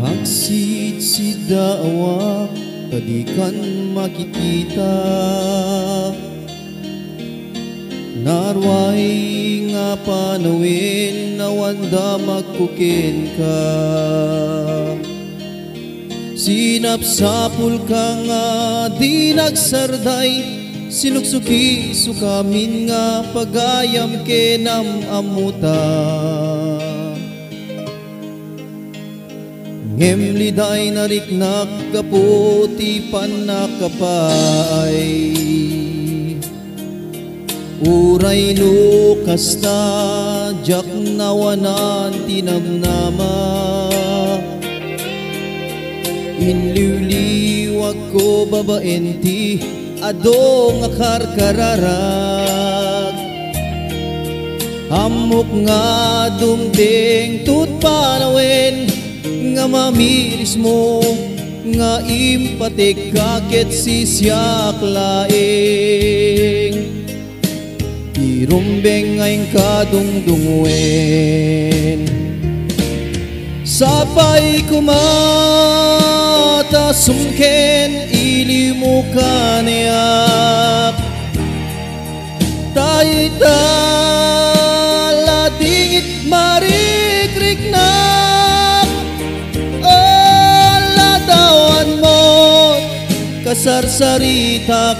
Hagsid si dawa kadikan makikita, narway nga panawin nawanda magkukin ka. Sinapsapul ka nga di nagsarday, sinuksuki sukamin nga pagayam kenam amuta. Ngemliday nariknak kaputi panakapay, uray lukas na jak nawanan tinamnama. Inliwliwag ko babaenti adong akarkararag, amok nga dumdeng tutpanawin nga mamiris mo nga impatik kakit sisyak laing. Irumbeng ngayong kadungdungwen, sapay kumata sumken ilimukan niyak. Taytala dingit marikriknak, aladawan mo kasarsaritak.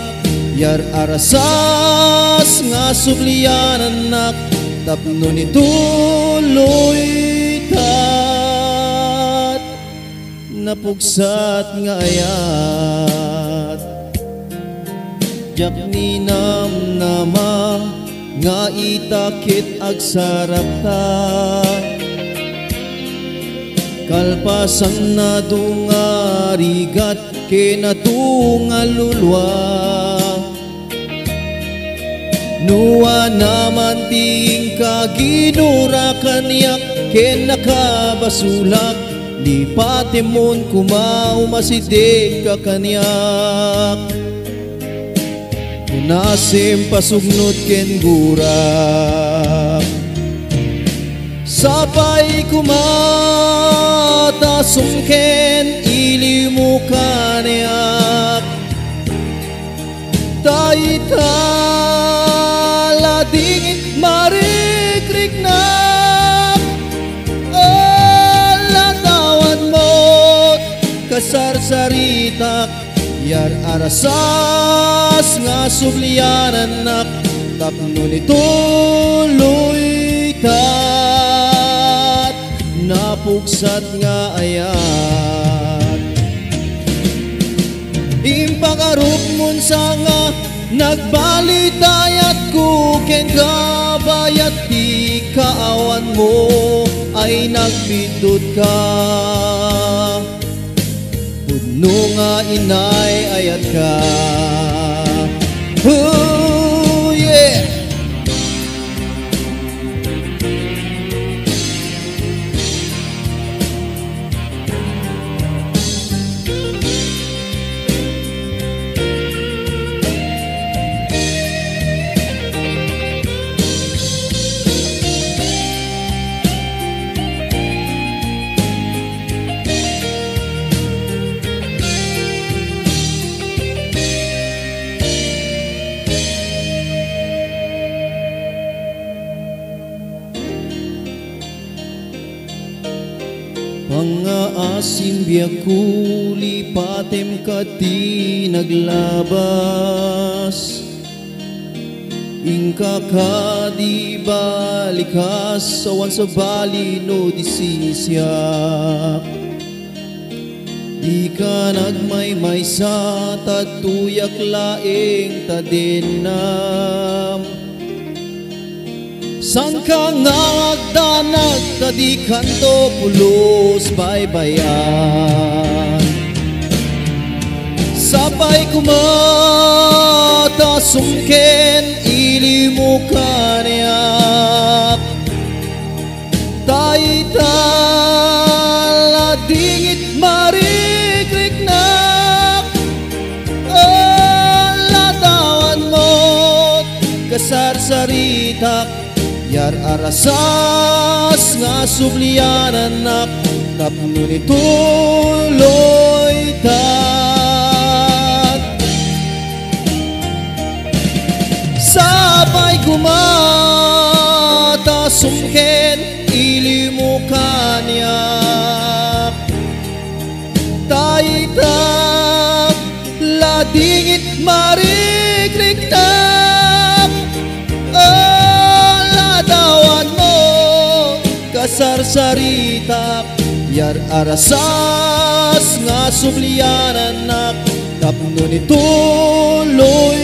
Yar arasas nga sublian anak, tapno ni tuloy tat napugsat nga ayat. Jak ninam nama nga itakit agsarap ta, kalpasan na dungarigat kenatungalulwa. Nuwa naman ting kaginurakan yak ken nakabasulak, di patimon kumau masidig ka kanyak. Unasim pasugnot ken gurak, sapay kumata sumken ilimukan yak. Taytala dingit marikriknak, alatawan mo kasarsaritak. Yar arasas nga sublian anak, tapno ni tuloy tat napugsat nga ayat. Impakarup mun sanga nagbalitayat ko ken kabayat, di kaawan mo ay nagbitod ka. Puno nga inay ayat ka. Oh yeah. Pangaasim biyak kuli patem kati naglabas, ingka ka di balikas awan sa bali no disisyak. Di ka nagmaymay sa tatuyak laing tadinam, san ka nga agdanag tadi kanto pulos baybayan. Sapay kumata sumken ilimukan yak. Taytala dingit marikriknak, alatawan mo kasarsaritak. Yar arasas nga sublian anak, tapno ni tuloy tat sabay kumata sumken ilimu kanyak taytap ladingit marikriktak ladawan mo kasarsaritak yar arasas nga sublianan nak tapno ni tuloy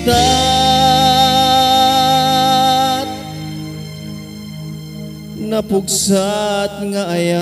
tat napugsat nga ayan